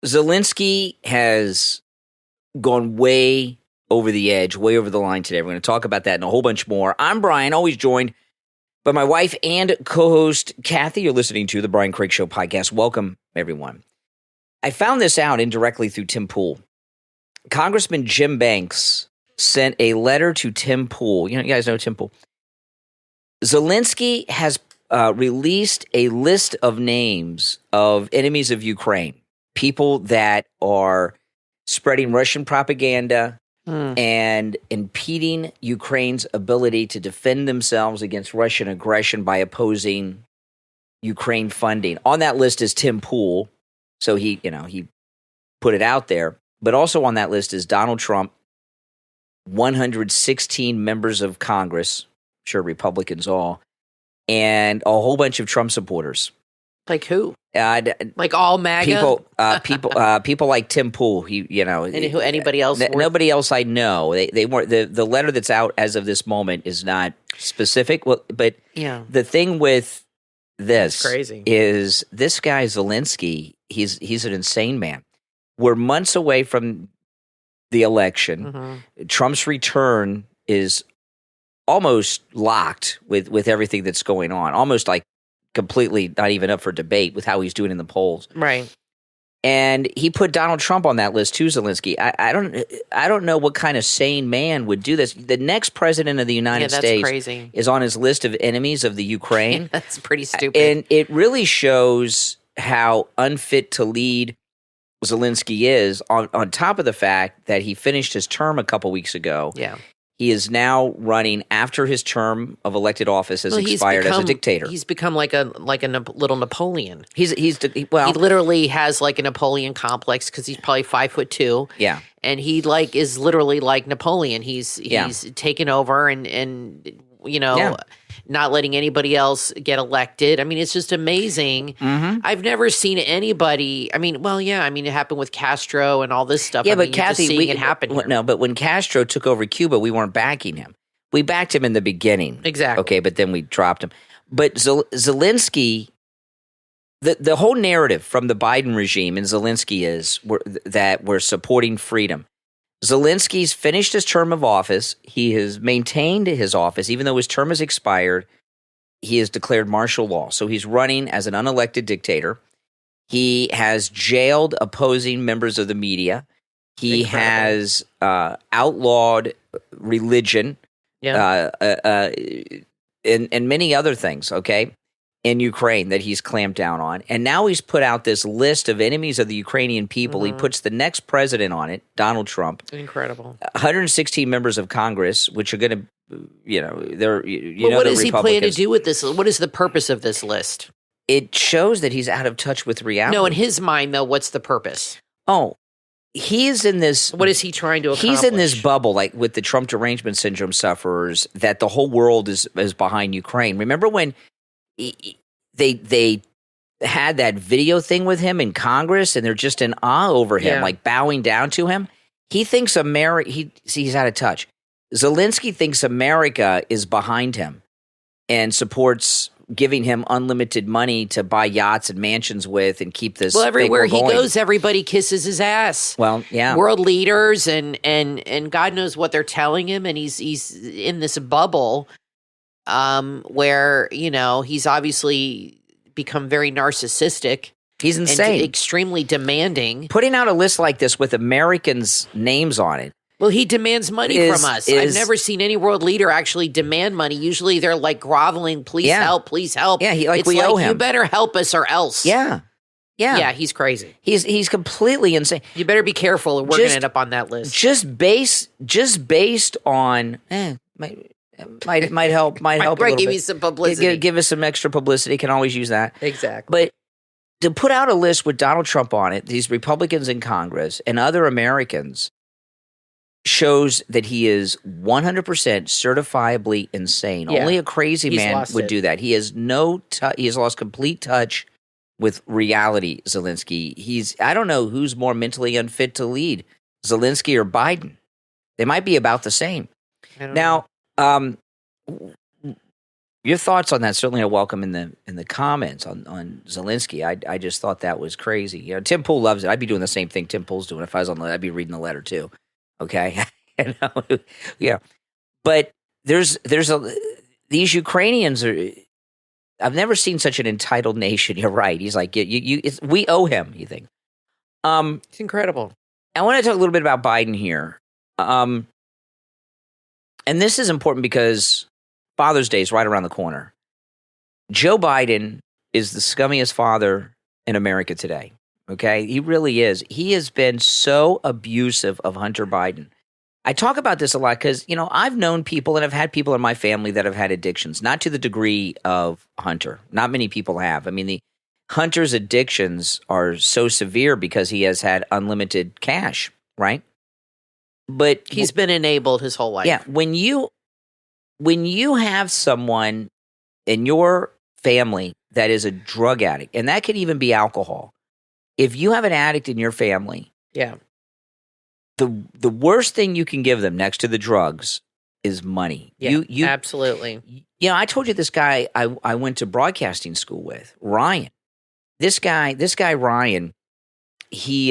Zelensky has gone way over the edge, way over the line today. We're going to talk about that and a whole bunch more. I'm Brian, always joined by my wife and co-host Kathy. You're listening to the Brian Craig Show podcast. Welcome, everyone. I found this out indirectly through Tim Pool. Congressman Jim Banks sent a letter to Tim Pool. You guys know Tim Pool. Zelensky has released a list of names of enemies of Ukraine, people that are spreading Russian propaganda and impeding Ukraine's ability to defend themselves against Russian aggression by opposing Ukraine funding. On that list is Tim Pool, so he put it out there. But also on that list is Donald Trump, 116 members of Congress, sure Republicans all, and a whole bunch of Trump supporters. Like who? Like all MAGA people like Tim Pool. And who? Anybody else? Nobody else I know. They weren't. The letter that's out as of this moment is not specific. Well, but the thing with this is this guy Zelensky. He's an insane man. We're months away from the election. Mm-hmm. Trump's return is almost locked with everything that's going on. Almost like completely not even up for debate with how he's doing in the polls. Right. And he put Donald Trump on that list too, Zelensky. I don't know what kind of sane man would do this. The next president of the United States is on his list of enemies of the Ukraine. That's pretty stupid. And it really shows how unfit to lead Zelensky is, on top of the fact that he finished his term a couple weeks ago. Yeah. He is now running after his term of elected office has expired as a dictator. He's become like a little Napoleon. He literally has like a Napoleon complex because he's probably 5'2". Yeah, and he is literally like Napoleon. He's taken over and not letting anybody else get elected. I mean, it's just amazing. Mm-hmm. I've never seen anybody. I mean, it happened with Castro and all this stuff. Yeah, but Kathy, it happen here. No, but when Castro took over Cuba, we weren't backing him. We backed him in the beginning. Exactly. Okay, but then we dropped him. But Zelensky, the whole narrative from the Biden regime and Zelensky is that we're supporting freedom. Zelensky's finished his term of office. He has maintained his office. Even though his term has expired, he has declared martial law. So he's running as an unelected dictator. He has jailed opposing members of the media. He has outlawed religion and many other things, okay, in Ukraine that he's clamped down on. And now he's put out this list of enemies of the Ukrainian people. Mm-hmm. He puts the next president on it, Donald Trump. Incredible. 116 members of Congress, which are going to, what does he plan to do with this? What is the purpose of this list? It shows that he's out of touch with reality. No, in his mind, though, what's the purpose? Oh, he's in this. What is he trying to accomplish? He's in this bubble, like with the Trump derangement syndrome sufferers, that the whole world is behind Ukraine. Remember when they had that video thing with him in Congress, and they're just in awe over him, like bowing down to him? He thinks he's out of touch. Zelensky thinks America is behind him and supports giving him unlimited money to buy yachts and mansions with and keep this. Well, everywhere he goes, everybody kisses his ass. Well, yeah, world leaders and God knows what they're telling him, and he's in this bubble where he's obviously become very narcissistic. He's insane, and extremely demanding. Putting out a list like this with Americans' names on it. Well, he demands money from us. I've never seen any world leader actually demand money. Usually they're like groveling, please help, please help. Yeah, we owe him. You better help us or else. Yeah. Yeah, he's crazy. He's completely insane. You better be careful or we're going to end up on that list. Just based on might help right, a little give bit. You some publicity. Give us some extra publicity. Can always use that. Exactly. But to put out a list with Donald Trump on it, these Republicans in Congress and other Americans, shows that he is 100% certifiably insane. Yeah. Only a crazy man would do that. He has he has lost complete touch with reality, Zelensky. I don't know who's more mentally unfit to lead, Zelensky or Biden. They might be about the same. Now, Your thoughts on that certainly are welcome in the comments on Zelensky. I just thought that was crazy. You know, Tim Pool loves it. I'd be doing the same thing Tim Pool's doing. If I was on the, I'd be reading the letter too. Okay, you know? Yeah. But these Ukrainians are. I've never seen such an entitled nation. You're right. He's like we owe him. You think? It's incredible. I want to talk a little bit about Biden here, and this is important because Father's Day is right around the corner. Joe Biden is the scummiest father in America today. Okay, he really is. He has been so abusive of Hunter Biden. I talk about this a lot because, you know, I've known people and I've had people in my family that have had addictions, not to the degree of Hunter. Not many people have. I mean, Hunter's addictions are so severe because he has had unlimited cash, right? But he's been enabled his whole life. Yeah, when you have someone in your family that is a drug addict, and that could even be alcohol. If you have an addict in your family, yeah. The worst thing you can give them next to the drugs is money. Yeah, absolutely. You know, I told you this guy I went to broadcasting school with, Ryan. This guy Ryan, he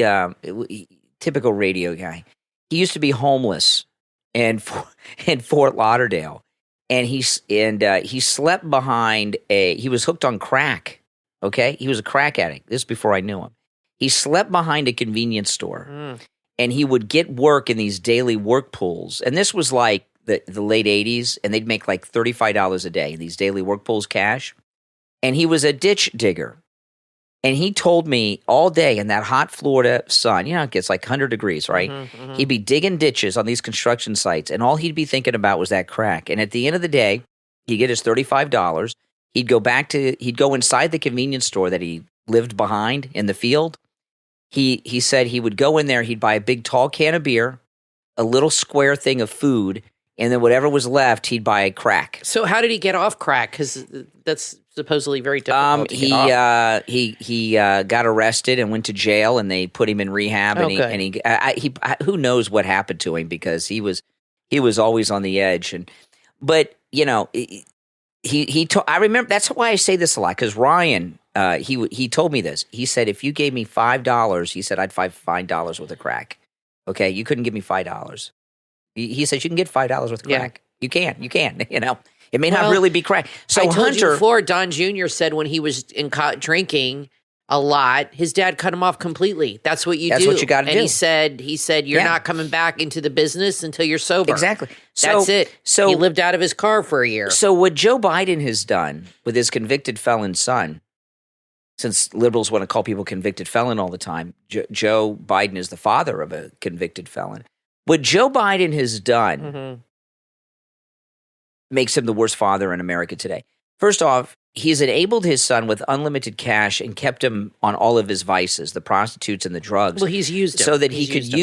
typical radio guy. He used to be homeless in Fort Lauderdale, and he slept behind he was hooked on crack. Okay, he was a crack addict. This is before I knew him. He slept behind a convenience store. And he would get work in these daily work pools. And this was like the late 80s, and they'd make like $35 a day in these daily work pools cash. And he was a ditch digger. And he told me all day in that hot Florida sun, you know, it gets like 100 degrees, right? He'd be digging ditches on these construction sites, and all he'd be thinking about was that crack. And at the end of the day, he'd get his $35. He'd go inside the convenience store that he lived behind in the field. He said he would go in there, he'd buy a big tall can of beer, a little square thing of food, and then whatever was left, he'd buy crack. So how did he get off crack? Because that's supposedly very difficult to get off. He got arrested and went to jail, and they put him in rehab. And who knows what happened to him, because he was always on the edge. But you know, I remember, that's why I say this a lot, because Ryan. He told me this. He said, if you gave me $5, he said, I'd find $5 worth of crack. Okay, you couldn't give me $5. He said, you can get $5 worth of crack. You can. You know, it may not really be crack. So I told Hunter, you before, Don Jr. said when he was drinking a lot, his dad cut him off completely. That's what you do. That's what you got to do. And he said, you're not coming back into the business until you're sober. Exactly. That's it. So he lived out of his car for a year. So what Joe Biden has done with his convicted felon son, since liberals want to call people convicted felon all the time, Joe Biden is the father of a convicted felon. What Joe Biden has done makes him the worst father in America today. First off, he's enabled his son with unlimited cash and kept him on all of his vices, the prostitutes and the drugs. Well, he's used him. So that he could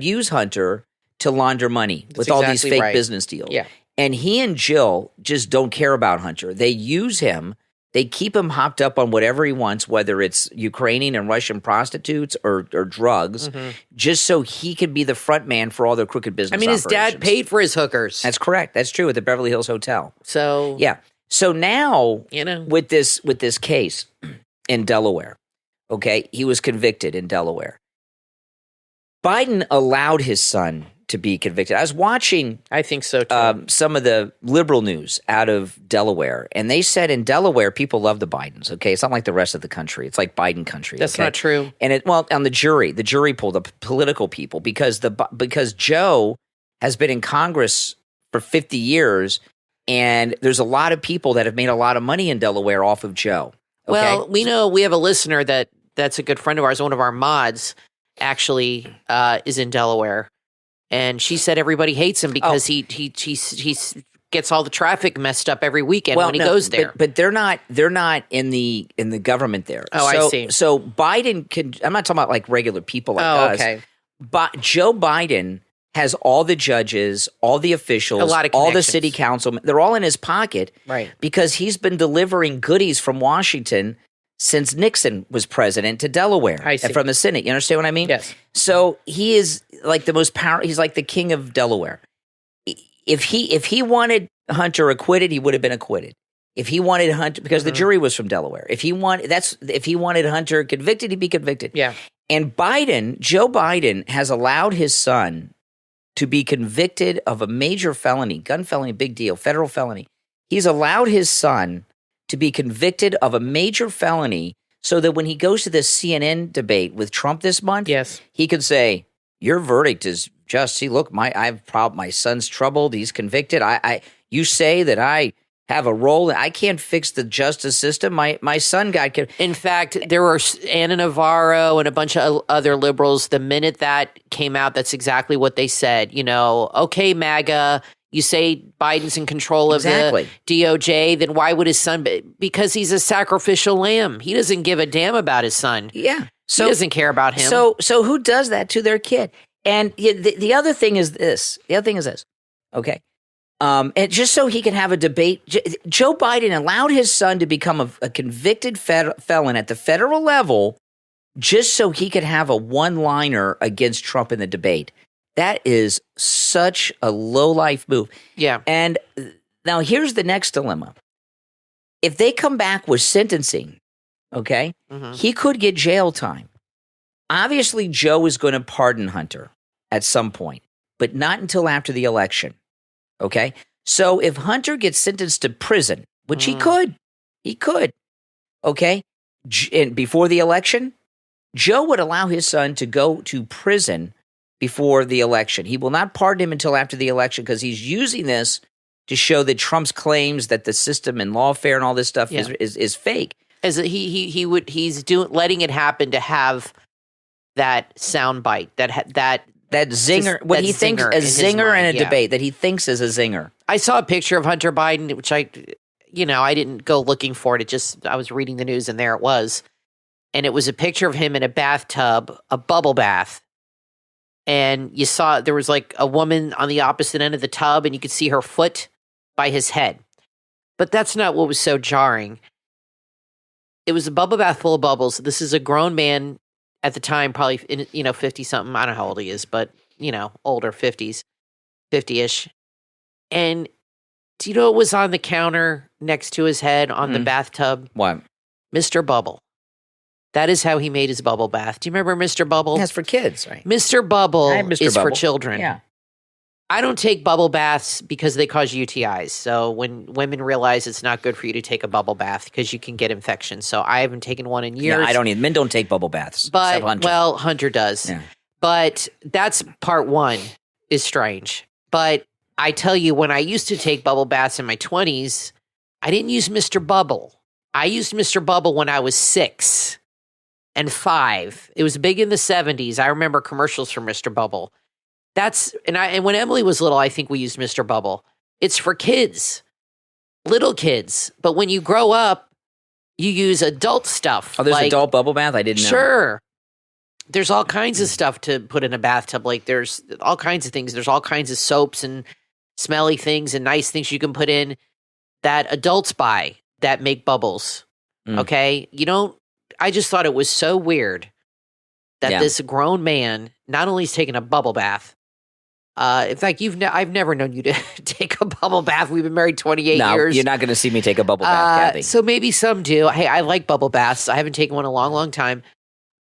use Hunter to launder money with all these fake business deals. Yeah. And he and Jill just don't care about Hunter. They use him. They keep him hopped up on whatever he wants, whether it's Ukrainian and Russian prostitutes or drugs, just so he can be the front man for all their crooked business his dad paid for his hookers. That's correct. That's true, at the Beverly Hills Hotel. So yeah. So now, you know, with this case in Delaware, okay, he was convicted in Delaware. Biden allowed his son to be convicted. I was watching, I think so too, some of the liberal news out of Delaware, and they said in Delaware people love the Bidens. Okay, it's not like the rest of the country; it's like Biden country. That's not true. And on the jury poll, the political people, because Joe has been in Congress for 50 years, and there's a lot of people that have made a lot of money in Delaware off of Joe. Okay? Well, we know we have a listener that's a good friend of ours. One of our mods actually is in Delaware. And she said everybody hates him because he gets all the traffic messed up every weekend when he goes there. But they're not in the government there. Oh, I see. So Biden can. I'm not talking about like regular people like us. Okay. But Joe Biden has all the judges, all the officials, a lot of all the city councilmen. They're all in his pocket, right? Because he's been delivering goodies from Washington since Nixon was president to Delaware and from the Senate. You understand what I mean? Yes. So he is like the most powerful. He's like the king of Delaware. If he wanted Hunter acquitted, he would have been acquitted. If he wanted Hunter, because the jury was from Delaware, if he wanted Hunter convicted, he'd be convicted. Yeah. And Joe Biden has allowed his son to be convicted of a major felony, gun felony, big deal, federal felony. He's allowed his son to be convicted of a major felony so that when he goes to this CNN debate with Trump this month, he could say, your verdict is just, see, look, my son's troubled, he's convicted. You say that I have a role. I can't fix the justice system. My son got killed. In fact, there were Anna Navarro and a bunch of other liberals. The minute that came out, that's exactly what they said. Okay, MAGA, you say Biden's in control of the DOJ, then why would his son be? Because he's a sacrificial lamb. He doesn't give a damn about his son. Yeah. So, he doesn't care about him. So who does that to their kid? And the other thing is this. Okay. And just so he can have a debate, Joe Biden allowed his son to become a convicted felon at the federal level just so he could have a one-liner against Trump in the debate. That is such a low-life move. Yeah. And now here's the next dilemma. If they come back with sentencing, okay, he could get jail time. Obviously, Joe is going to pardon Hunter at some point, but not until after the election. Okay, so if Hunter gets sentenced to prison, which he could, okay, and before the election, Joe would allow his son to go to prison before the election. He will not pardon him until after the election because he's using this to show that Trump's claims that the system and lawfare and all this stuff is fake. As he's letting it happen to have that soundbite that zinger, what he thinks a zinger in a debate that he thinks is a zinger. I saw a picture of Hunter Biden, which I didn't go looking for it. I was reading the news and there it was. And it was a picture of him in a bathtub, a bubble bath. And you saw there was like a woman on the opposite end of the tub and you could see her foot by his head. But that's not what was so jarring. It was a bubble bath full of bubbles. This is a grown man at the time, probably, 50-something. I don't know how old he is, but, older, 50s, 50-ish. And do you know what was on the counter next to his head on the bathtub? What? Mr. Bubble. That is how he made his bubble bath. Do you remember Mr. Bubble? That's for kids, right? Mr. Bubble is Bubble. for children. Yeah. I don't take bubble baths because they cause UTIs. So when women realize it's not good for you to take a bubble bath because you can get infections. So I haven't taken one in years. Yeah, I don't either. Men don't take bubble baths. But, Hunter. well, Hunter does. Yeah. But that's part one is strange. But I tell you, when I used to take bubble baths in my 20s, I didn't use Mr. Bubble. I used Mr. Bubble when I was 6 and 5. It was big in the 70s. I remember commercials for Mr. Bubble. And when Emily was little, I think we used Mr. Bubble. It's for kids, little kids. But when you grow up, you use adult stuff. Oh, there's adult bubble bath? I didn't know. Sure. There's all kinds of stuff to put in a bathtub. Like there's all kinds of things. There's all kinds of soaps and smelly things and nice things you can put in that adults buy that make bubbles. Okay? I just thought it was so weird that this grown man not only is taking a bubble bath. In fact, I've never known you to take a bubble bath. We've been married 28 years. No, you're not going to see me take a bubble bath, Kathy. So maybe some do. Hey, I like bubble baths. I haven't taken one in a long, long time.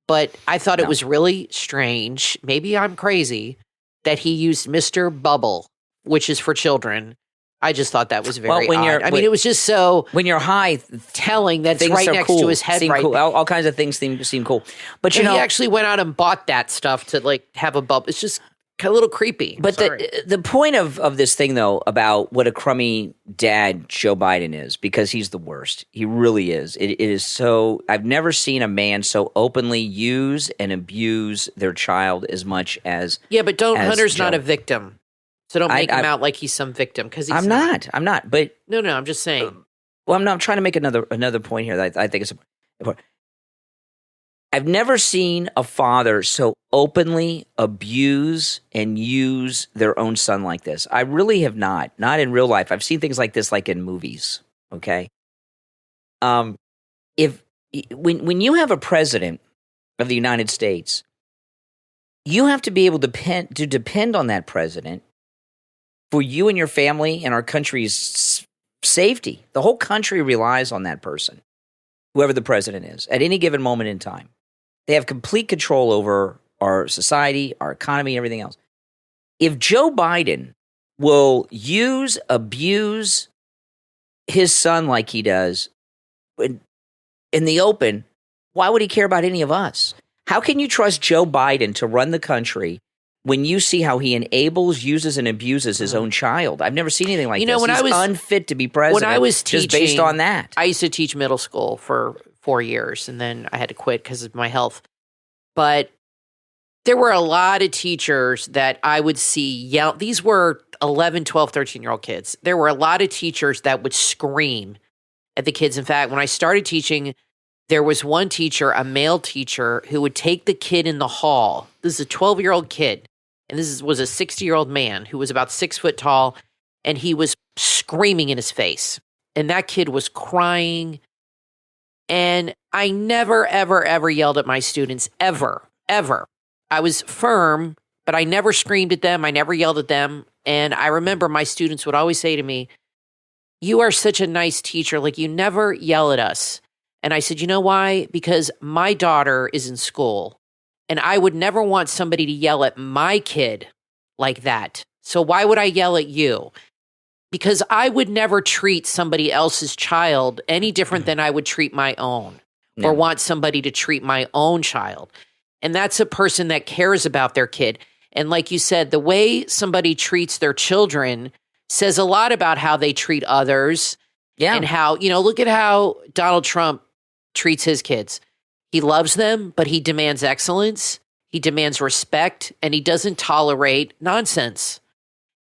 But I thought it was really strange. Maybe I'm crazy that he used Mr. Bubble, which is for children. I just thought that was very odd. It was just so when you're high, telling that it's right next to his head. Seem right cool. All kinds of things seem cool. But he actually went out and bought that stuff to have a bubble. It's just a little creepy. But the point of this thing, though, about what a crummy dad Joe Biden is, because he's the worst. He really is. It is so – I've never seen a man so openly use and abuse their child as much as – yeah, but Hunter's Joe. Not a victim. So don't make him out like he's some victim because he's I'm not. But – No, I'm just saying. I'm trying to make another point here that I think is important. I've never seen a father so openly abuse and use their own son like this. I really have not in real life. I've seen things like this, like in movies. Okay. When you have a president of the United States, you have to be able to depend on that president for you and your family and our country's safety. The whole country relies on that person, whoever the president is, at any given moment in time. They have complete control over our society, our economy, everything else. If Joe Biden will abuse his son like he does in the open, why would he care about any of us? How can you trust Joe Biden to run the country when you see how he enables, uses, and abuses his own child? I've never seen anything like this. When He's I was unfit to be president. When I was teaching, just based on that. I used to teach middle school for 4 years, and then I had to quit because of my health. But there were a lot of teachers that I would see yell. These were 11, 12, 13-year-old kids. There were a lot of teachers that would scream at the kids. In fact, when I started teaching, there was one teacher, a male teacher, who would take the kid in the hall. This is a 12-year-old kid, and was a 60-year-old man who was about 6 foot tall, and he was screaming in his face. And that kid was crying. And I never, ever, ever yelled at my students, ever, ever. I was firm, but I never screamed at them. I never yelled at them. And I remember my students would always say to me, "You are such a nice teacher. Like, you never yell at us." And I said, "You know why? Because my daughter is in school, and I would never want somebody to yell at my kid like that. So why would I yell at you? Because I would never treat somebody else's child any different than I would treat my own, or want somebody to treat my own child." And that's a person that cares about their kid. And like you said, the way somebody treats their children says a lot about how they treat others. Yeah. And how, look at how Donald Trump treats his kids. He loves them, but he demands excellence. He demands respect, and he doesn't tolerate nonsense.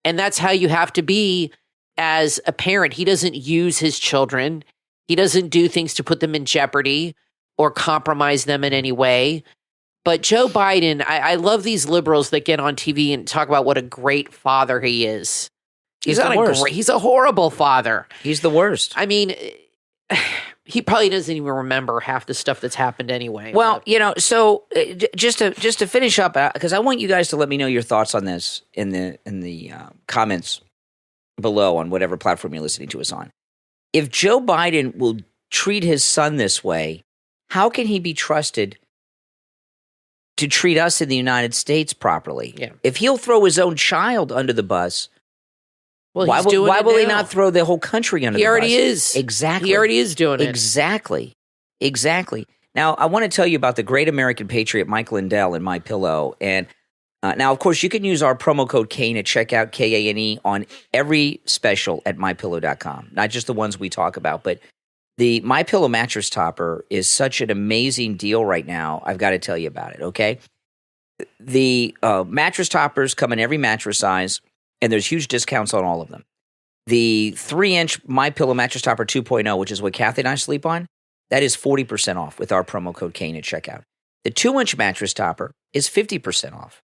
And that's how you have to be as a parent. He doesn't use his children. He doesn't do things to put them in jeopardy or compromise them in any way. But Joe Biden, I love these liberals that get on TV and talk about what a great father he is. He's not the worst. He's a horrible father. He's the worst. I mean, he probably doesn't even remember half the stuff that's happened anyway. Well, so just to finish up, because I want you guys to let me know your thoughts on this in the comments below on whatever platform you're listening to us on. If Joe Biden will treat his son this way, how can he be trusted to treat us in the United States properly? Yeah. If he'll throw his own child under the bus, well, why will he not throw the whole country under the bus? He already is. Exactly. He already is doing it. Exactly. Now, I want to tell you about the great American patriot, Mike Lindell, and MyPillow. And now, of course, you can use our promo code Kane at checkout, Kane, on every special at MyPillow.com. Not just the ones we talk about, but the MyPillow mattress topper is such an amazing deal right now. I've got to tell you about it, okay? The mattress toppers come in every mattress size, and there's huge discounts on all of them. The 3-inch MyPillow mattress topper 2.0, which is what Kathy and I sleep on, that is 40% off with our promo code Kane at checkout. The 2-inch mattress topper is 50% off.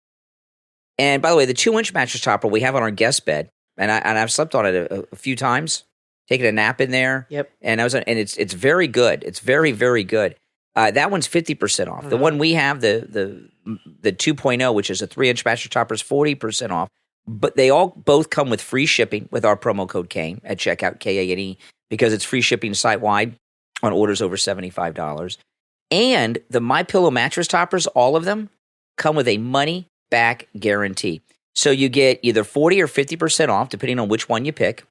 And by the way, the 2-inch mattress topper we have on our guest bed, and I've slept on it a few times, taking a nap in there. Yep. And it's very good. It's very, very good. That one's 50% off. The one we have, the 2.0, which is a 3-inch mattress topper, is 40% off. But they both come with free shipping with our promo code Kane at checkout, Kane, because it's free shipping site-wide on orders over $75. And the MyPillow mattress toppers, all of them, come with a money-back guarantee. So you get either 40 or 50% off, depending on which one you pick,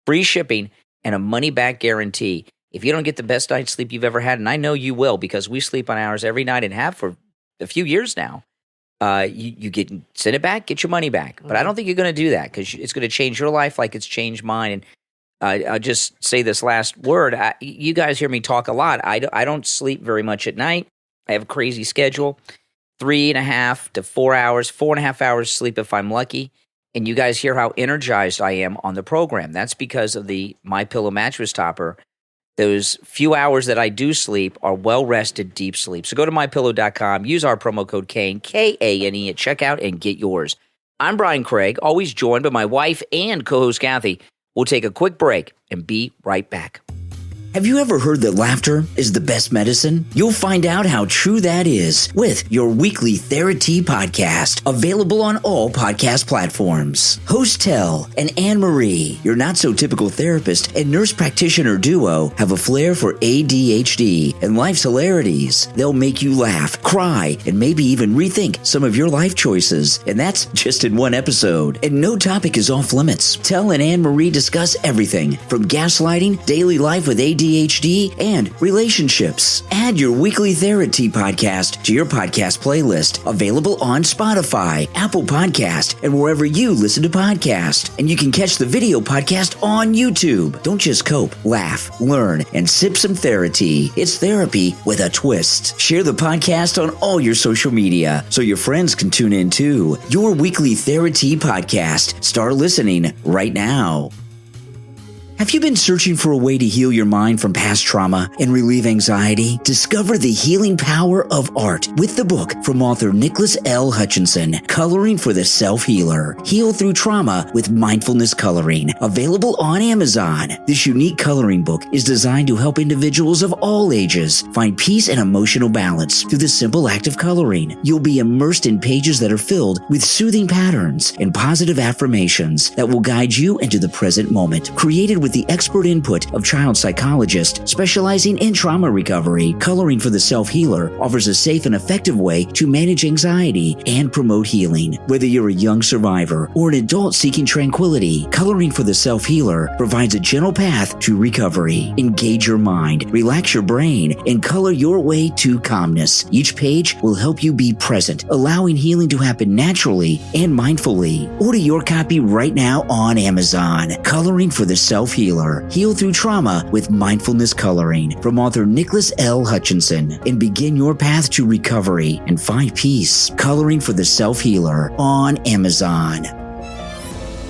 free shipping, and a money-back guarantee. If you don't get the best night's sleep you've ever had, and I know you will because we sleep on ours every night and have for a few years now, you send it back, get your money back. But I don't think you're going to do that because it's going to change your life like it's changed mine. And I'll just say this last word. You guys hear me talk a lot. I don't sleep very much at night. I have a crazy schedule, 3.5 to 4 hours, 4.5 hours sleep if I'm lucky. And you guys hear how energized I am on the program. That's because of the MyPillow mattress topper. Those few hours that I do sleep are well-rested, deep sleep. So go to MyPillow.com, use our promo code Kane, Kane, at checkout, and get yours. I'm Brian Craig, always joined by my wife and co-host Kathy. We'll take a quick break and be right back. Have you ever heard that laughter is the best medicine? You'll find out how true that is with your weekly Therapy podcast, available on all podcast platforms. Host Tell and Anne-Marie, your not-so-typical therapist and nurse practitioner duo, have a flair for ADHD and life's hilarities. They'll make you laugh, cry, and maybe even rethink some of your life choices. And that's just in one episode. And no topic is off limits. Tell and Anne-Marie discuss everything from gaslighting, daily life with ADHD, and relationships. Add your weekly Therapy podcast to your podcast playlist, available on Spotify, Apple Podcast, and wherever you listen to podcasts. And you can catch the video podcast on YouTube. Don't just cope, laugh, learn, and sip some therapy. It's therapy with a twist. Share the podcast on all your social media so your friends can tune in too. Your weekly Therapy podcast. Start listening right now. Have you been searching for a way to heal your mind from past trauma and relieve anxiety? Discover the healing power of art with the book from author Nicholas L. Hutchinson, Coloring for the Self-Healer. Heal through trauma with mindfulness coloring. Available on Amazon. This unique coloring book is designed to help individuals of all ages find peace and emotional balance through the simple act of coloring. You'll be immersed in pages that are filled with soothing patterns and positive affirmations that will guide you into the present moment. Created with the expert input of child psychologists specializing in trauma recovery, Coloring for the Self-Healer offers a safe and effective way to manage anxiety and promote healing. Whether you're a young survivor or an adult seeking tranquility, Coloring for the Self-Healer provides a gentle path to recovery. Engage your mind, relax your brain, and color your way to calmness. Each page will help you be present, allowing healing to happen naturally and mindfully. Order your copy right now on Amazon. Coloring for the Self-Healer. Heal through trauma with mindfulness coloring from author Nicholas L. Hutchinson, and begin your path to recovery and find peace. Coloring for the Self-Healer on Amazon.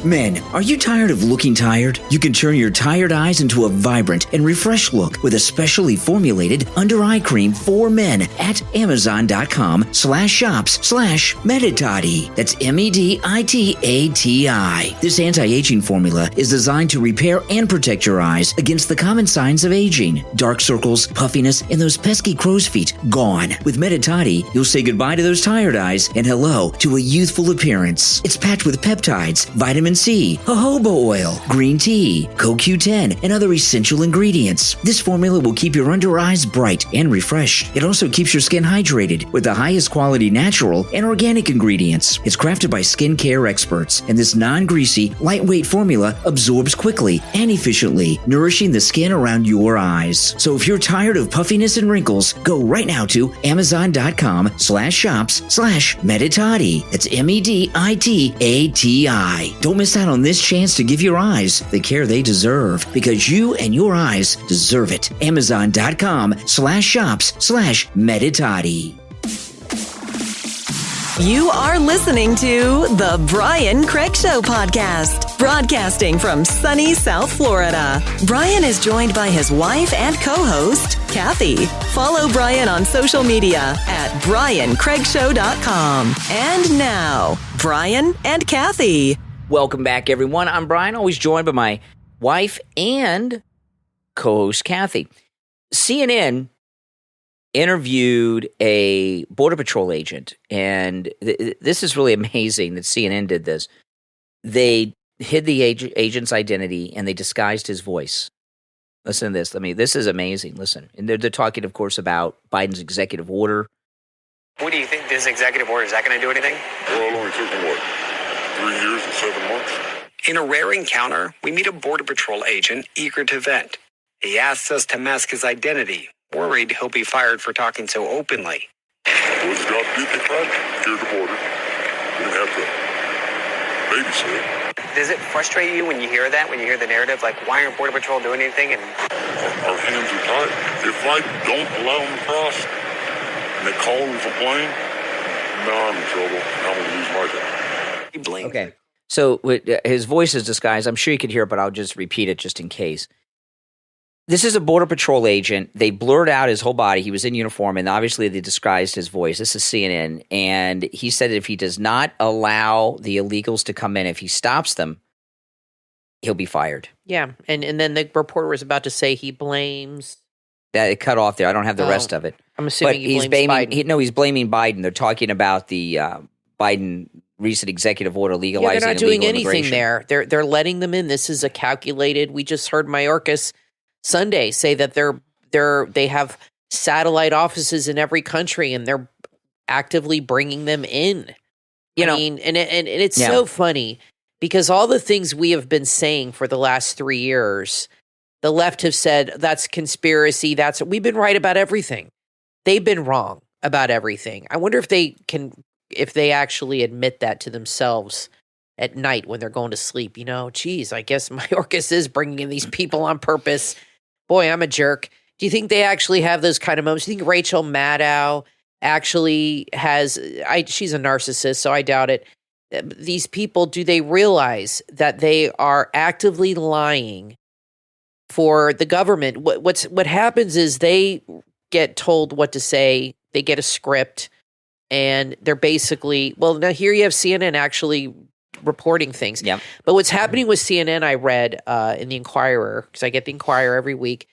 Men, are you tired of looking tired? You can turn your tired eyes into a vibrant and refreshed look with a specially formulated under-eye cream for men at Amazon.com/shops/Meditati. That's MEDITATI. This anti-aging formula is designed to repair and protect your eyes against the common signs of aging. Dark circles, puffiness, and those pesky crow's feet gone. With Meditati, you'll say goodbye to those tired eyes and hello to a youthful appearance. It's packed with peptides, vitamin C, jojoba oil, green tea, CoQ10, and other essential ingredients. This formula will keep your under eyes bright and refreshed. It also keeps your skin hydrated with the highest quality natural and organic ingredients. It's crafted by skincare experts, and this non-greasy, lightweight formula absorbs quickly and efficiently, nourishing the skin around your eyes. So if you're tired of puffiness and wrinkles, go right now to Amazon.com/shops/Meditati. That's MEDITATI. Don't miss out on this chance to give your eyes the care they deserve, because you and your eyes deserve it. Amazon.com/shops/Meditati. You are listening to The Brian Craig Show podcast, broadcasting from sunny South Florida. Brian is joined by his wife and co-host, Kathy. Follow Brian on social media at BrianCraigShow.com. And now, Brian and Kathy. Welcome back, everyone. I'm Brian, always joined by my wife and co-host, Kathy. CNN interviewed a Border Patrol agent, and this is really amazing that CNN did this. They hid the agent's identity, and they disguised his voice. Listen to this. This is amazing. Listen. And they're talking, of course, about Biden's executive order. What do you think this executive order, is that going to do anything? Well, it only took him, 3 years and 7 months. In a rare encounter, we meet a Border Patrol agent eager to vent. He asks us to mask his identity, worried he'll be fired for talking so openly. Well, his job did get right here at the border. We didn't have to babysit. Does it frustrate you when you hear that, when you hear the narrative, like, why aren't Border Patrol doing anything? And our hands are tied. If I don't allow him to cross, and they call him for plane, now I'm in trouble. I'm going to lose my job. Okay, so his voice is disguised. I'm sure you could hear it, but I'll just repeat it just in case. This is a Border Patrol agent. They blurred out his whole body. He was in uniform, and obviously they disguised his voice. This is CNN, and he said if he does not allow the illegals to come in, if he stops them, he'll be fired. Yeah, and then the reporter was about to say he blames. That it cut off there. I don't have the rest of it. I'm assuming he's blames Biden. He's blaming Biden. They're talking about the Biden recent executive order legalizing. They're not doing illegal anything immigration. there. They're letting them in. This is a calculated. We just heard Mayorkas Sunday say that they have satellite offices in every country, and they're actively bringing them in. I mean, and it's so funny because all the things we have been saying for the last 3 years, the left have said that's conspiracy. We've been right about everything. They've been wrong about everything. I wonder if they actually admit that to themselves at night when they're going to sleep. Geez, I guess Mayorkas is bringing in these people on purpose. Boy, I'm a jerk. Do you think they actually have those kind of moments? Do you think Rachel Maddow actually has? She's a narcissist, so I doubt it. These people, do they realize that they are actively lying for the government? What happens is they get told what to say. They get a script, and they're basically, now here you have CNN actually reporting things. Yeah. But what's happening with CNN, I read in the Inquirer, because I get the Inquirer every week,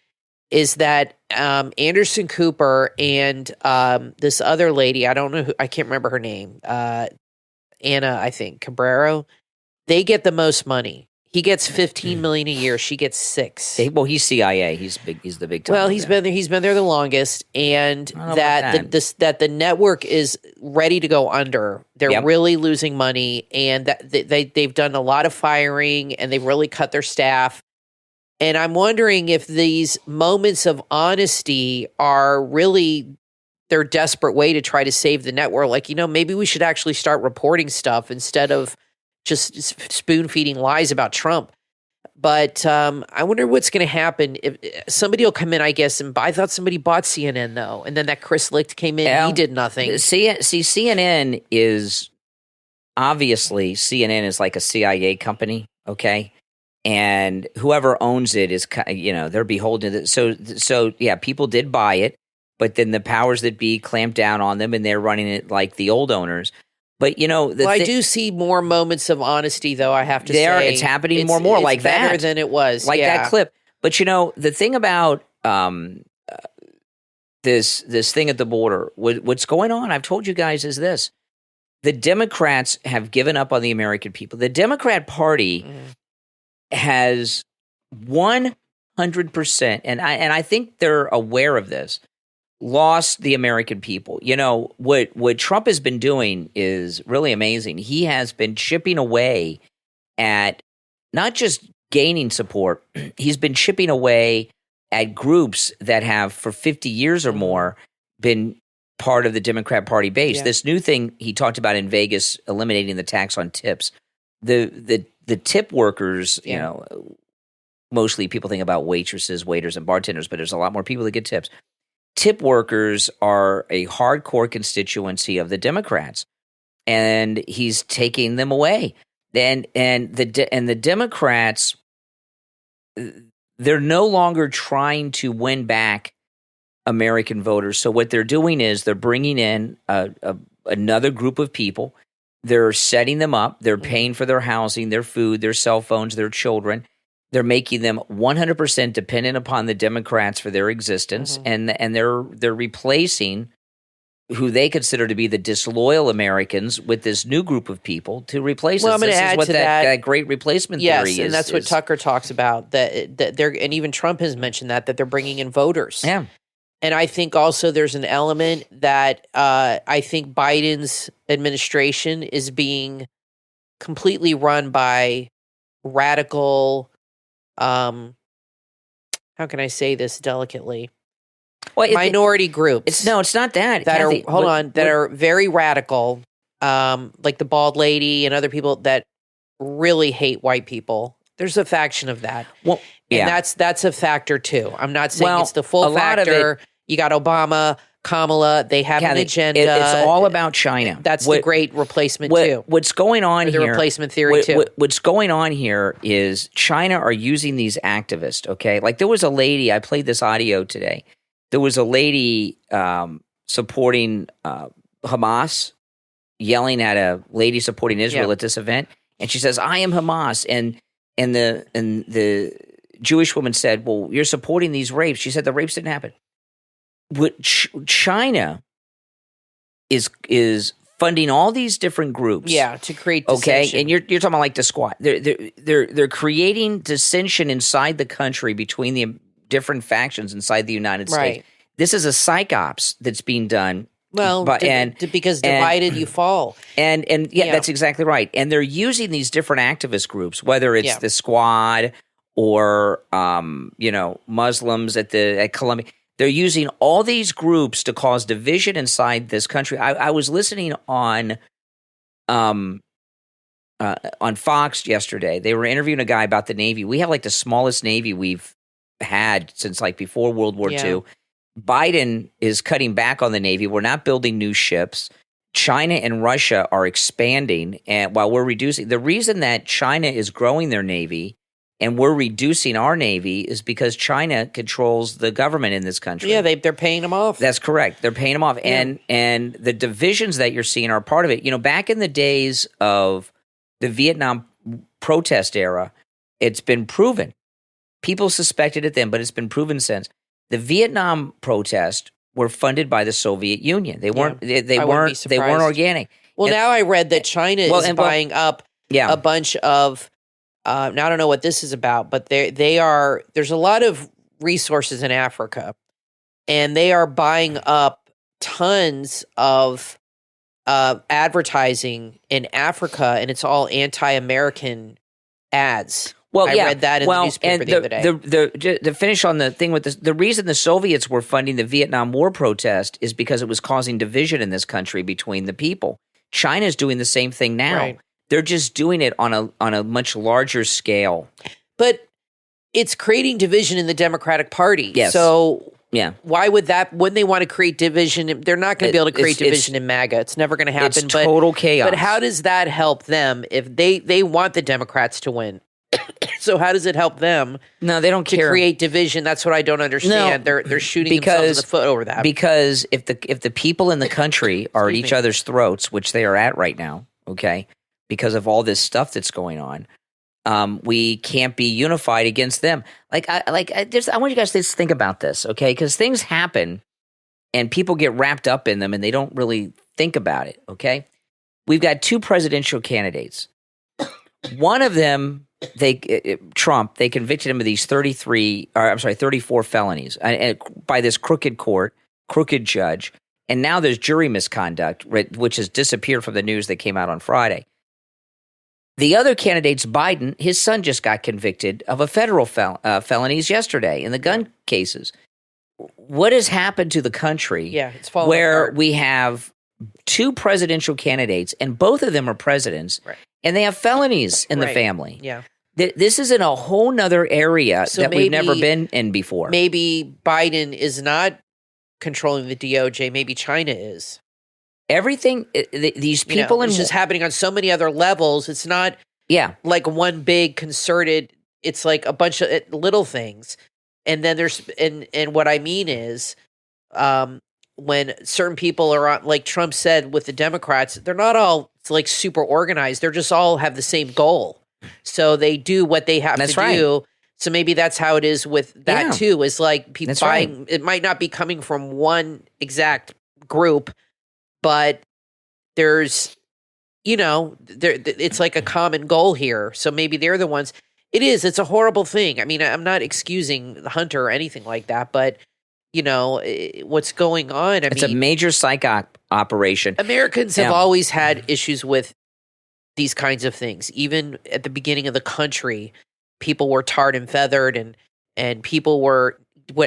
is that Anderson Cooper and this other lady, I don't know I can't remember her name, Anna, I think, Cabrero, they get the most money. He gets $15 million a year. She gets $6 million. He's CIA. He's big. He's the big time. Well, he's been there. He's been there the longest, and that the network is ready to go under. They're really losing money, and that they've done a lot of firing, and they've really cut their staff. And I'm wondering if these moments of honesty are really their desperate way to try to save the network. Like, maybe we should actually start reporting stuff instead of just spoon feeding lies about Trump. But I wonder what's going to happen if somebody will come in, I guess. And I thought somebody bought CNN though. And then that Chris Licht came in. He did nothing. See, CNN is obviously like a CIA company. Okay. And whoever owns it is, they're beholden to it. So yeah, people did buy it, but then the powers that be clamped down on them and they're running it like the old owners. But, I do see more moments of honesty, though, I have to say. It's happening more like that. It's better than it was. Like that clip. But, the thing about this thing at the border, what's going on, I've told you guys, is this. The Democrats have given up on the American people. The Democrat Party has 100%, and I think they're aware of this, lost the American people. What Trump has been doing is really amazing. He has been chipping away at not just gaining support, he's been chipping away at groups that have for 50 years or more been part of the Democrat Party base. Yeah. This new thing he talked about in Vegas, eliminating the tax on tips. The tip workers, mostly people think about waitresses, waiters, and bartenders, but there's a lot more people that get tips. Tip workers are a hardcore constituency of the Democrats, and he's taking them away. And the Democrats, they're no longer trying to win back American voters. So what they're doing is they're bringing in another group of people. They're setting them up. They're paying for their housing, their food, their cell phones, their children. They're making them 100% dependent upon the Democrats for their existence, and they're replacing who they consider to be the disloyal Americans with this new group of people to replace us. I'm going to add to that great replacement theory is. Yes, and that's what Tucker talks about. That they're, and even Trump has mentioned that they're bringing in voters. Yeah. And I think also there's an element that I think Biden's administration is being completely run by radical. How can I say this delicately? Minority groups. It's not that. That Kathy, are very radical, like the bald lady and other people that really hate white people. There's a faction of that. Well, and that's a factor too. I'm not saying it's the full factor. You got Obama, Kamala. They have an agenda. It's all about China. That's the great replacement too. What's going on here? The replacement theory too. What's going on here is China are using these activists. Okay, like there was a lady. I played this audio today. There was a lady supporting Hamas, yelling at a lady supporting Israel at this event, and she says, "I am Hamas," And the Jewish woman said, well, you're supporting these rapes. She said the rapes didn't happen. What China is funding all these different groups. Yeah, to create dissension. Okay, and you're talking about like the squad. They're creating dissension inside the country between the different factions inside the United States. Right. This is a psyops that's being done. Well, because divided you fall. And yeah, that's exactly right. And they're using these different activist groups, whether it's the squad or Muslims at Columbia. They're using all these groups to cause division inside this country. I was listening on Fox yesterday. They were interviewing a guy about the Navy. We have like the smallest Navy we've had since like before World War II. Biden is cutting back on the Navy. We're not building new ships. China and Russia are expanding, and while we're reducing. The reason that China is growing their Navy and we're reducing our Navy is because China controls the government in this country. Yeah, they're paying them off. That's correct. They're paying them off. Yeah. And the divisions that you're seeing are part of it. Back in the days of the Vietnam protest era, it's been proven. People suspected it then, but it's been proven since. The Vietnam protests were funded by the Soviet Union. They weren't they weren't organic. Well, now I read that China is buying up a bunch of now I don't know what this is about, but there's a lot of resources in Africa, and they are buying up tons of advertising in Africa, and it's all anti-American ads. Well, I read that in the newspaper the other day. To finish on the thing with this, the reason the Soviets were funding the Vietnam War protest is because it was causing division in this country between the people. China's doing the same thing now. Right. They're just doing it on a much larger scale. But it's creating division in the Democratic Party. Yes. So why would that? When they want to create division, they're not going to be able to create division in MAGA. It's never going to happen. It's total chaos. But how does that help them if they want the Democrats to win? So how does it help them? No, they don't care to create division. That's what I don't understand. No, they're shooting themselves in the foot over that. Because if the people in the country are at each other's throats, which they are at right now, okay, because of all this stuff that's going on, we can't be unified against them. I want you guys to think about this, okay? Because things happen and people get wrapped up in them and they don't really think about it, okay? We've got two presidential candidates. One of them, Trump, they convicted him of these 34 felonies by this crooked judge. And now there's jury misconduct, which has disappeared from the news that came out on Friday. The other candidate's Biden. His son just got convicted of a federal felonies yesterday in the gun cases. What has happened to the country? Yeah, it's falling where apart. We have two presidential candidates, and both of them are presidents, right, and they have felonies in the family. Yeah. This is in a whole nother area that we've never been in before. Maybe Biden is not controlling the DOJ. Maybe China is. Everything, these people it's just happening on so many other levels. It's not like one big concerted, it's like a bunch of little things. And then there's, and what I mean is, when certain people are on, like Trump said with the Democrats, they're not all like super organized. They're just all have the same goal. So they do what they have to do. So maybe that's how it is with that too, is like people buying, it might not be coming from one exact group, but there's, it's like a common goal here. So maybe they're the ones. It's a horrible thing. I mean, I'm not excusing the Hunter or anything like that, but what's going on. It's a major psych operation. Americans have always had issues with these kinds of things. Even at the beginning of the country, people were tarred and feathered, and people were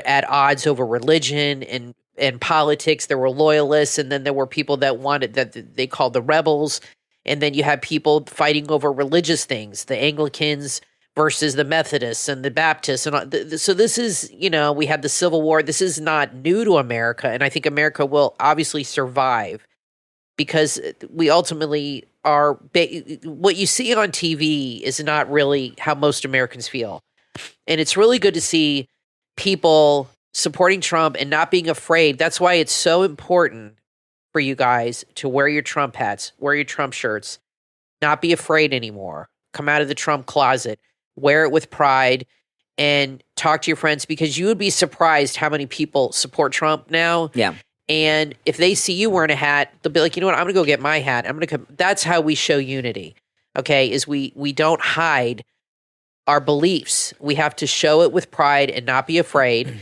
at odds over religion and politics. There were loyalists, and then there were people that wanted, that they called the rebels. And then you had people fighting over religious things, the Anglicans versus the Methodists and the Baptists. And so this is, we had the Civil War. This is not new to America. And I think America will obviously survive because we ultimately are, what you see on TV is not really how most Americans feel. And it's really good to see people supporting Trump and not being afraid. That's why it's so important for you guys to wear your Trump hats, wear your Trump shirts, not be afraid anymore. Come out of the Trump closet. wear it with pride, and talk to your friends, because you would be surprised how many people support Trump now. Yeah. And if they see you wearing a hat, they'll be like, you know what, I'm going to go get my hat. I'm going to come. That's how we show unity, okay, is we don't hide our beliefs. We have to show it with pride and not be afraid,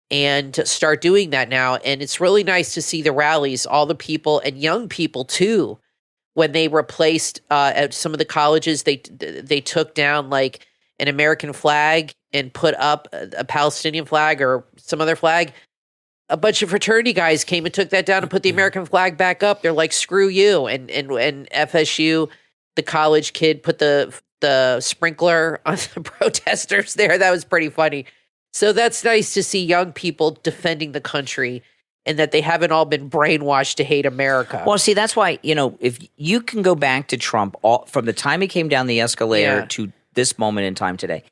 and to start doing that now. And it's really nice to see the rallies, all the people, and young people too, when they replaced at some of the colleges, they took down like an American flag and put up a Palestinian flag or some other flag. A bunch of fraternity guys came and took that down and put the American flag back up. They're like, screw you. And FSU, the college kid, put the sprinkler on the protesters there. That was pretty funny. So that's nice to see young people defending the country, and that they haven't all been brainwashed to hate America. Well, see, that's why, if you can go back to Trump from the time he came down the escalator to this moment in time today,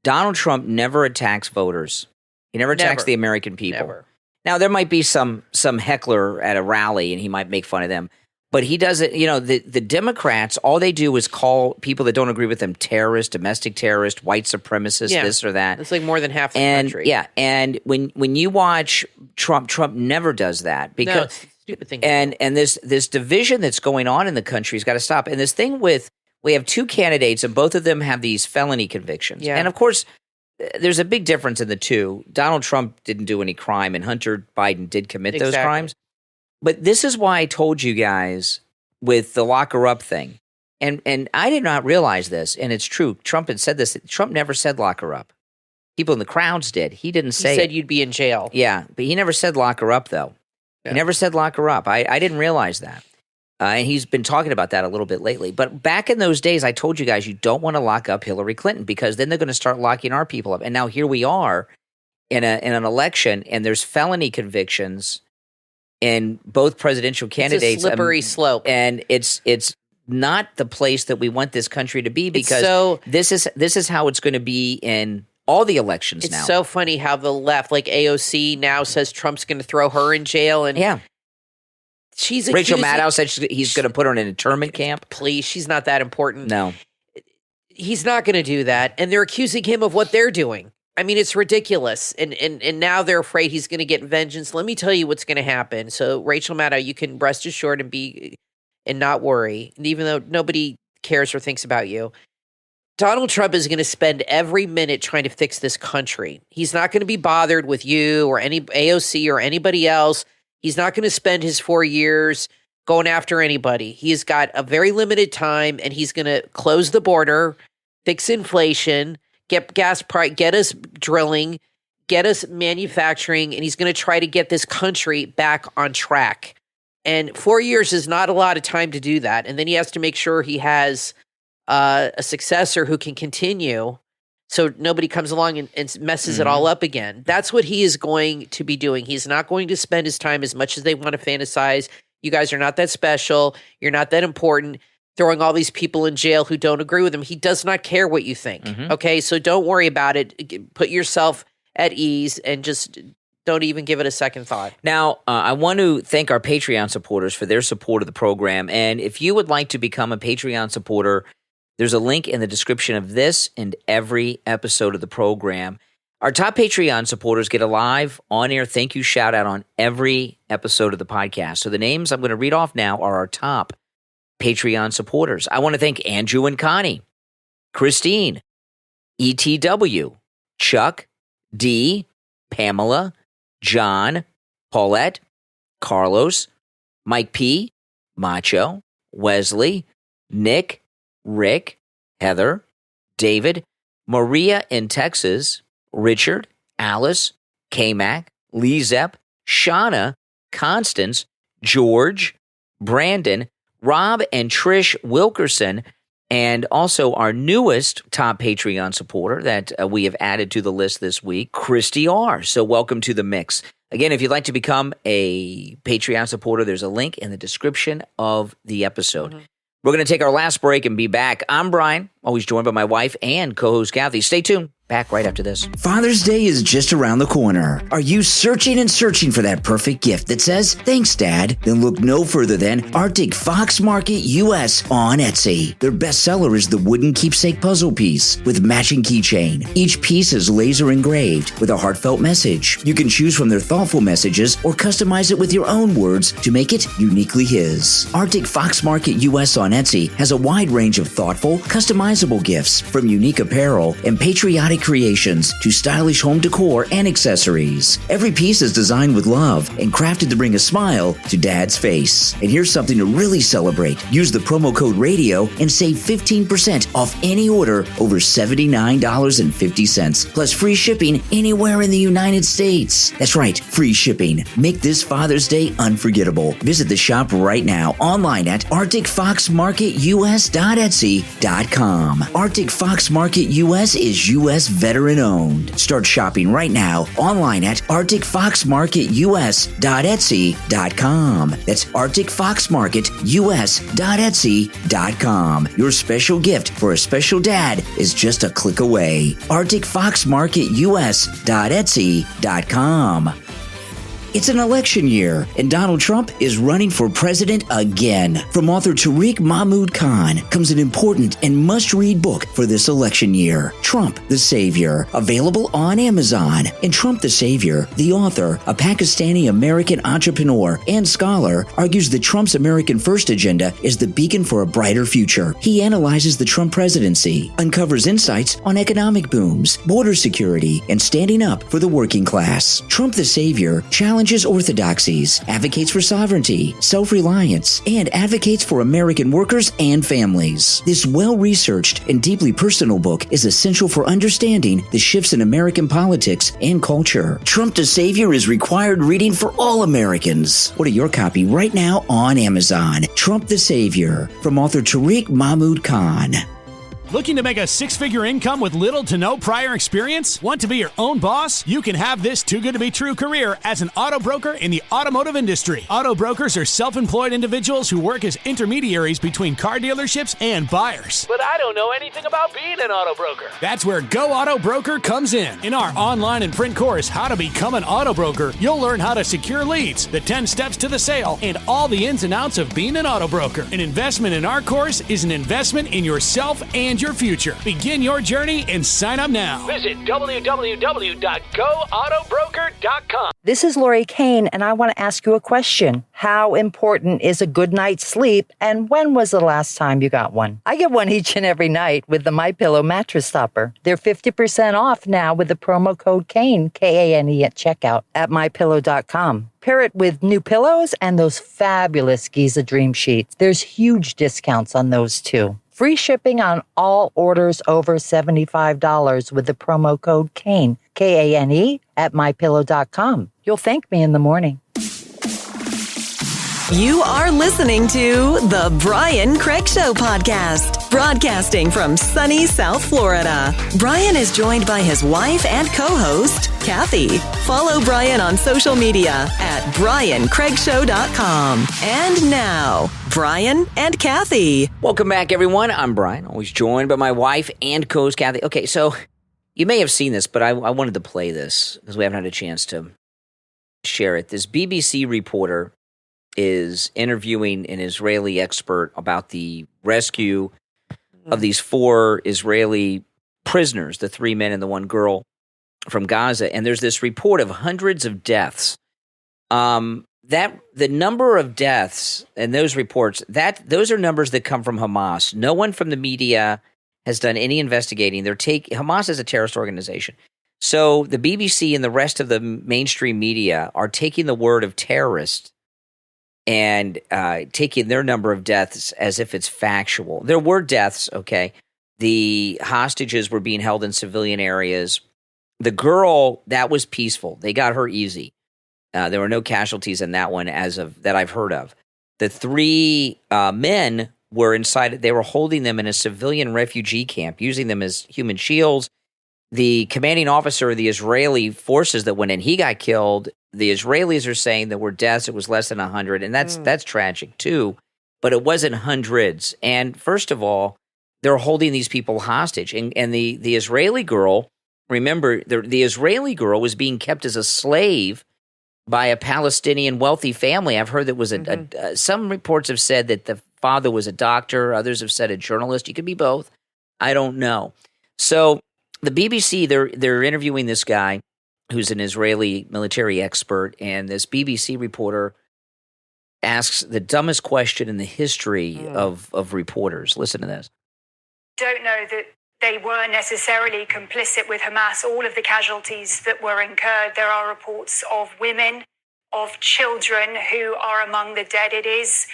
Donald Trump never attacks voters. He never attacks the American people. Never. Now, there might be some heckler at a rally, and he might make fun of them. But he doesn't, the Democrats, all they do is call people that don't agree with them terrorists, domestic terrorists, white supremacists, this or that. It's like more than half the country. Yeah, and when you watch Trump never does that. Because, no, it's a stupid thing. And this division that's going on in the country has got to stop. And this thing we have two candidates, and both of them have these felony convictions. Yeah. And, of course, there's a big difference in the two. Donald Trump didn't do any crime, and Hunter Biden did commit those crimes. But this is why I told you guys with the lock her up thing. And I did not realize this, and it's true. Trump had said this. Trump never said lock her up. People in the crowds did. He didn't say He said it. you'd be in jail. Yeah, but he never said lock her up, though. Yeah. He never said lock her up. I didn't realize that. And he's been talking about that a little bit lately. But back in those days, I told you guys you don't want to lock up Hillary Clinton, because then they're going to start locking our people up. And now here we are in an election, and there's felony convictions in both presidential candidates. It's a slippery slope. And it's not the place that we want this country to be, because this is how it's going to be in all the elections now. It's so funny how the left, like AOC, now says Trump's going to throw her in jail. And she's Rachel Maddow said he's going to put her in an internment camp. Please, she's not that important. No. He's not going to do that. And they're accusing him of what they're doing. I mean, it's ridiculous. And now they're afraid he's going to get vengeance. Let me tell you what's going to happen. So, Rachel Maddow, you can rest assured and not worry, even though nobody cares or thinks about you. Donald Trump is going to spend every minute trying to fix this country. He's not going to be bothered with you or any AOC or anybody else. He's not going to spend his 4 years going after anybody. He has got a very limited time, and he's going to close the border, fix inflation, get gas price, get us drilling, get us manufacturing, and he's going to try to get this country back on track. And 4 years is not a lot of time to do that. And then he has to make sure he has a successor who can continue, so nobody comes along and messes it all up again. That's what he is going to be doing. He's not going to spend his time, as much as they want to fantasize, you guys are not that special, you're not that important, throwing all these people in jail who don't agree with him. He does not care what you think. Okay, so don't worry about it. Put yourself at ease and just don't even give it a second thought. Now, I want to thank our Patreon supporters for their support of the program. And if you would like to become a Patreon supporter, there's a link in the description of this and every episode of the program. Our top Patreon supporters get a live on-air thank you shout-out on every episode of the podcast. So the names I'm going to read off now are our top Patreon supporters. I want to thank Andrew and Connie, Christine, ETW, Chuck, D, Pamela, John, Paulette, Carlos, Mike P, Macho, Wesley, Nick, Rick, Heather, David, Maria in Texas, Richard, Alice, K-Mac, LeeZep, Shawna, Constance, George, Brandon, Rob and Trish Wilkerson, and also our newest top Patreon supporter that we have added to the list this week, Christy R. So welcome to the mix. Again, if you'd like to become a Patreon supporter, there's a link in the description of the episode. We're going to take our last break and be back. I'm Brian, always joined by my wife and co-host Kathy. Stay tuned. Back right after this. Father's Day is just around the corner. Are you searching and searching for that perfect gift that says, "Thanks, Dad"? Then look no further than ActicFox Market US on Etsy. Their bestseller is the wooden keepsake puzzle piece with matching keychain. Each piece is laser engraved with a heartfelt message. You can choose from their thoughtful messages or customize it with your own words to make it uniquely his. ActicFox Market US on Etsy has a wide range of thoughtful, customizable gifts, from unique apparel and patriotic creations to stylish home decor and accessories. Every piece is designed with love and crafted to bring a smile to Dad's face. And here's something to really celebrate. Use the promo code RADIO and save 15% off any order over $79.50, plus free shipping anywhere in the United States. That's right, free shipping. Make this Father's Day unforgettable. Visit the shop right now online at ActicFoxMarketUS.Etsy.com. ActicFox Market US is US veteran owned. Start shopping right now online at ActicFoxMarketUS.Etsy.com. That's ActicFoxMarketUS.Etsy.com. Your special gift for a special dad is just a click away. ActicFoxMarketUS.Etsy.com. It's an election year, and Donald Trump is running for president again. From author Tariq Mahmood Khan comes an important and must-read book for this election year, Trump the Savior, available on Amazon. In Trump the Savior, the author, a Pakistani-American entrepreneur and scholar, argues that Trump's American First agenda is the beacon for a brighter future. He analyzes the Trump presidency, uncovers insights on economic booms, border security, and standing up for the working class. Trump the Savior challenges orthodoxies, advocates for sovereignty, self-reliance, and advocates for American workers and families. This well-researched and deeply personal book is essential for understanding the shifts in American politics and culture. Trump the Savior is required reading for all Americans. Order your copy right now on Amazon. Trump the Savior, from author Tariq Mahmood Khan. Looking to make a six-figure income with little to no prior experience? Want to be your own boss? You can have this too-good-to-be-true career as an auto broker in the automotive industry. Auto brokers are self-employed individuals who work as intermediaries between car dealerships and buyers. But I don't know anything about being an auto broker. That's where Go Auto Broker comes in. In our online and print course, How to Become an Auto Broker, you'll learn how to secure leads, the 10 steps to the sale, and all the ins and outs of being an auto broker. An investment in our course is an investment in yourself and your future. Begin your journey and sign up now. Visit www.GoAutoBroker.com. This is Lori Kane, and I want to ask you a question. How important is a good night's sleep, and when was the last time you got one? I get one each and every night with the MyPillow mattress topper. They're 50% off now with the promo code KANE, K-A-N-E, at checkout at MyPillow.com. Pair it with new pillows and those fabulous Giza Dream Sheets. There's huge discounts on those too. Free shipping on all orders over $75 with the promo code KANE, K-A-N-E, at MyPillow.com. You'll thank me in the morning. You are listening to The Brian Craig Show podcast, broadcasting from sunny South Florida. Brian is joined by his wife and co-host, Kathy. Follow Brian on social media at BrianCraigShow.com. And now, Brian and Kathy. Welcome back, everyone. I'm Brian, always joined by my wife and co-host, Kathy. Okay, so you may have seen this, but I wanted to play this because we haven't had a chance to share it. This BBC reporter is interviewing an Israeli expert about the rescue of these 4 Israeli prisoners, the 3 men and the 1 girl from Gaza. And there's this report of hundreds of deaths. That the number of deaths and those reports, those are numbers that come from Hamas. No one from the media has done any investigating. Hamas is a terrorist organization. So the BBC and the rest of the mainstream media are taking the word of terrorists and taking their number of deaths as if it's factual. There were deaths, okay. The hostages were being held in civilian areas. The girl, that was peaceful. They got her easy. There were no casualties in that one that I've heard of. The 3 men were inside. They were holding them in a civilian refugee camp, using them as human shields. The commanding officer of the Israeli forces that went in, he got killed. The Israelis are saying there were deaths. It was less than 100, and that's tragic too. But it wasn't hundreds. And first of all, they're holding these people hostage. And the Israeli girl remember, the Israeli girl was being kept as a slave by a Palestinian wealthy family. I've heard that was some reports have said that the father was a doctor. Others have said a journalist. You could be both. I don't know. So the BBC, they're interviewing this guy who's an Israeli military expert, and this BBC reporter asks the dumbest question in the history of reporters. Listen to this. Don't know that they were necessarily complicit with Hamas. All of the casualties that were incurred, there are reports of women, of children who are among the dead. It is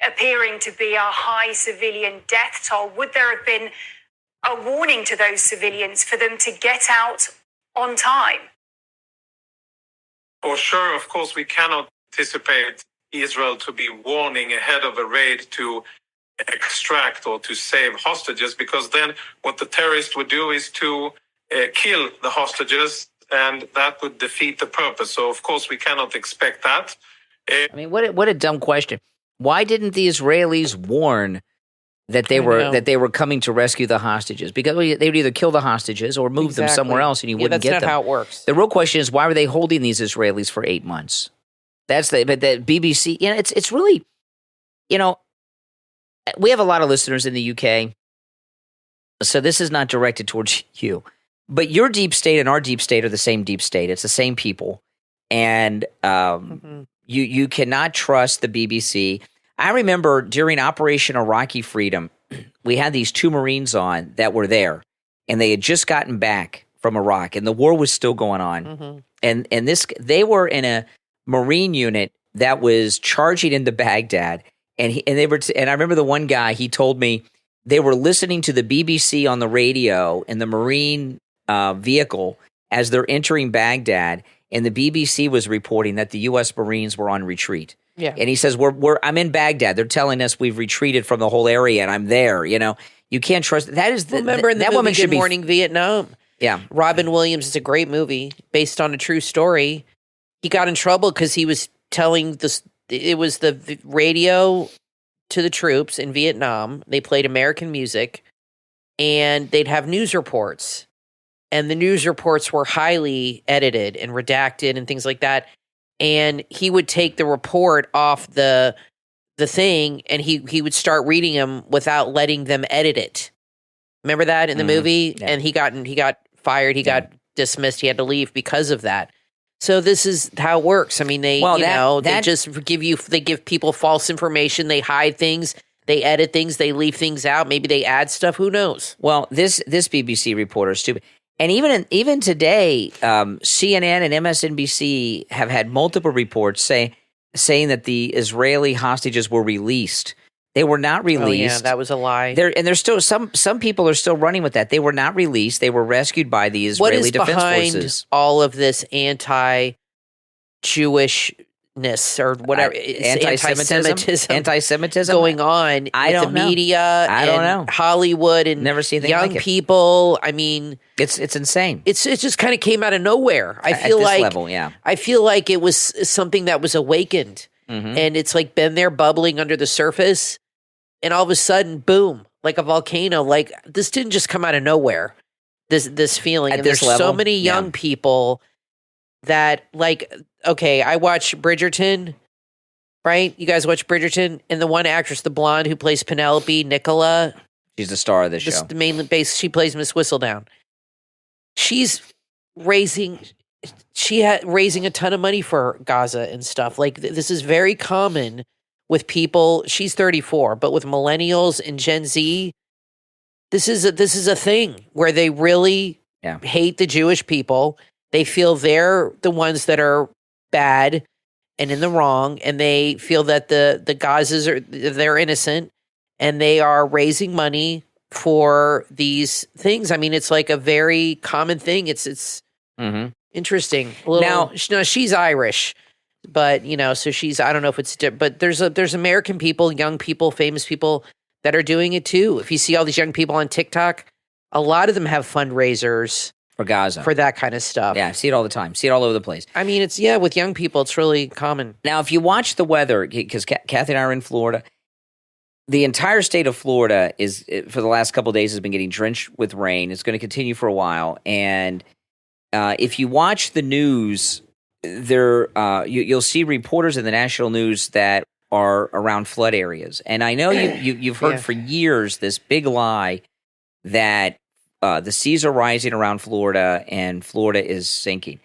appearing to be a high civilian death toll. Would there have been a warning to those civilians for them to get out on time? For sure, of course, we cannot anticipate Israel to be warning ahead of a raid to extract or to save hostages, because then what the terrorists would do is to kill the hostages, and that would defeat the purpose. So, of course, we cannot expect that. I mean, what a dumb question. Why didn't the Israelis warn that they were coming to rescue the hostages? Because they would either kill the hostages or move them somewhere else, and you wouldn't get them. That's not how it works. The real question is, why were they holding these Israelis for 8 months? But the BBC, it's really, we have a lot of listeners in the UK, so this is not directed towards you. But your deep state and our deep state are the same deep state. It's the same people, and you cannot trust the BBC. I remember during Operation Iraqi Freedom, we had these 2 Marines on that were there, and they had just gotten back from Iraq, and the war was still going on. And they were in a Marine unit that was charging into Baghdad, and I remember the one guy, he told me they were listening to the BBC on the radio in the Marine vehicle as they're entering Baghdad, and the BBC was reporting that the U.S. Marines were on retreat. Yeah. And he says, I'm in Baghdad. They're telling us we've retreated from the whole area, and I'm there. You can't trust. That is remember in the that movie woman should Good Morning Vietnam. Yeah. Robin Williams is a great movie based on a true story. He got in trouble because he was telling this. It was the radio to the troops in Vietnam. They played American music, and they'd have news reports. And the news reports were highly edited and redacted and things like that. And he would take the report off the thing, and he would start reading them without letting them edit it. Remember that in the movie? Yeah. And he got fired. He got dismissed. He had to leave because of that. So this is how it works. I mean, they just give people false information. They hide things. They edit things. They leave things out. Maybe they add stuff. Who knows? Well, this BBC reporter is stupid. And even today, CNN and MSNBC have had multiple reports saying that the Israeli hostages were released. They were not released. Oh, yeah, that was a lie. There's still some people are still running with that. They were not released. They were rescued by the Israeli Defense Forces. What is behind all of this anti-Jewishness or whatever, anti-Semitism going on with the media? I don't know. Hollywood and never seen young people. I mean, it's insane. It just kind of came out of nowhere. I feel like level, yeah. I feel like it was something that was awakened, and it's like been there bubbling under the surface, and all of a sudden, boom, like a volcano. Like this didn't just come out of nowhere. This feeling, and there's so many young people that like. Okay, I watch Bridgerton, right? You guys watch Bridgerton? And the one actress, the blonde who plays Penelope, Nicola. She's the star of the show. The main base, she plays Miss Whistledown. She's raising a ton of money for Gaza and stuff. Like this is very common with people. She's 34, but with millennials and Gen Z, this is a thing where they really hate the Jewish people. They feel they're the ones that are bad and in the wrong, and they feel that the Gazas they're innocent, and they are raising money for these things. I mean, it's like a very common thing. It's interesting. Now, she's Irish, but so she's, I don't know if it's, but there's American people, young people, famous people that are doing it too. If you see all these young people on TikTok, a lot of them have fundraisers for Gaza, for that kind of stuff. Yeah, I see it all the time. See it all over the place. I mean, it's with young people, it's really common. Now, if you watch the weather, because Kathy and I are in Florida, the entire state of Florida for the last couple of days has been getting drenched with rain. It's going to continue for a while. And if you watch the news, you'll see reporters in the national news that are around flood areas. And I know you've heard for years this big lie that the seas are rising around Florida and Florida is sinking.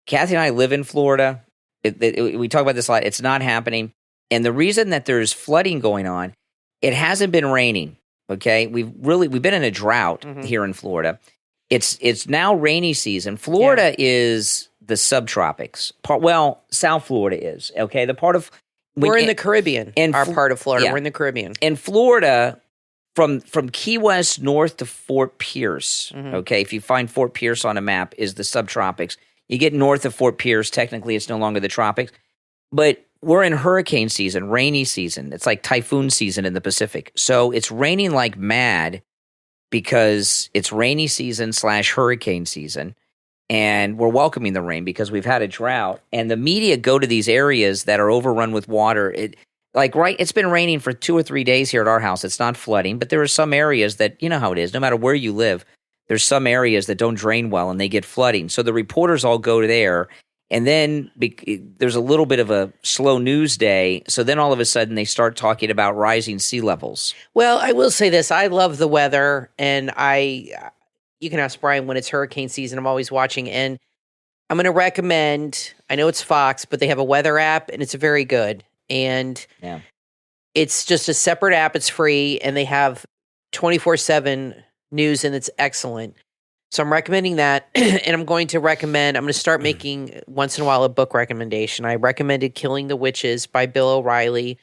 Kathy and I live in Florida. We talk about this a lot. It's not happening. And the reason that there's flooding going on, it hasn't been raining. Okay, we've been in a drought here in Florida. It's now rainy season. Florida is the subtropics. South Florida is okay. The part of we're in the Caribbean. Our part of Florida, we're in the Caribbean. In Florida, from Key West north to Fort Pierce. Okay, if you find Fort Pierce on a map, is the subtropics. You get north of Fort Pierce, technically it's no longer the tropics, but we're in hurricane season, rainy season. It's like typhoon season in the Pacific. So it's raining like mad because it's rainy season / hurricane season. And we're welcoming the rain because we've had a drought. And the media go to these areas that are overrun with water. It's been raining for 2 or 3 days here at our house. It's not flooding, but there are some areas that, you know how it is, no matter where you live, there's some areas that don't drain well and they get flooding. So the reporters all go there. And then there's a little bit of a slow news day. So then all of a sudden they start talking about rising sea levels. Well, I will say this. I love the weather. And you can ask Brian when it's hurricane season. I'm always watching. And I'm going to recommend, I know it's Fox, but they have a weather app and it's very good. And it's just a separate app. It's free. And they have 24/7 news and it's excellent. So I'm recommending that, and I'm going to start making once in a while a book recommendation. I recommended Killing the Witches by Bill O'Reilly.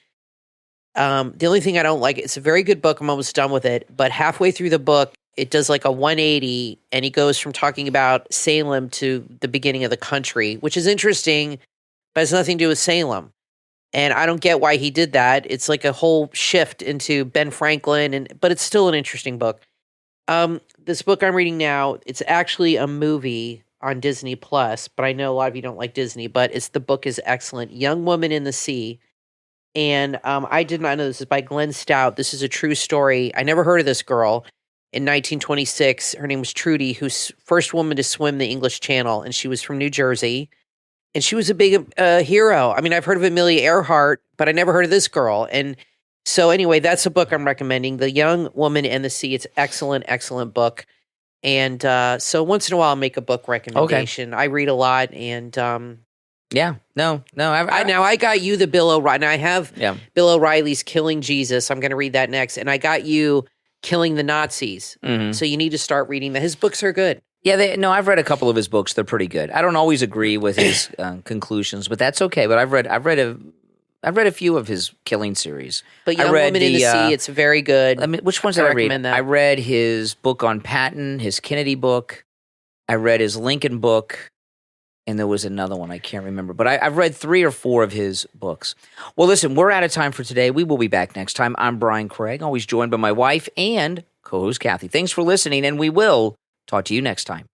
The only thing I don't like, it's a very good book. I'm almost done with it. But halfway through the book, it does like a 180, and he goes from talking about Salem to the beginning of the country, which is interesting, but has nothing to do with Salem. And I don't get why he did that. It's like a whole shift into Ben Franklin, but it's still an interesting book. This book I'm reading now, it's actually a movie on Disney Plus, but I know a lot of you don't like Disney, but the book is excellent. Young Woman in the Sea. And I did not know this is by Glenn Stout. This is a true story. I never heard of this girl. In 1926, her name was Trudy, who's first woman to swim the English Channel, and she was from New Jersey. And she was a big hero. I mean, I've heard of Amelia Earhart, but I never heard of this girl. And so anyway, that's a book I'm recommending, The Young Woman and the Sea. It's excellent, excellent book. And so once in a while I'll make a book recommendation. Okay. I read a lot and I got you the Bill O'Reilly. And I have Bill O'Reilly's Killing Jesus. I'm going to read that next. And I got you Killing the Nazis. So you need to start reading that. His books are good. Yeah, I've read a couple of his books. They're pretty good. I don't always agree with his conclusions, but that's okay. But I've read a few of his Killing series. But Young Woman in the Sea, it's very good. I mean, which ones did I read? I read his book on Patton, his Kennedy book. I read his Lincoln book, and there was another one I can't remember. But I've read 3 or 4 of his books. Well, listen, we're out of time for today. We will be back next time. I'm Brian Craig, always joined by my wife and co-host Kathy. Thanks for listening, and we will talk to you next time.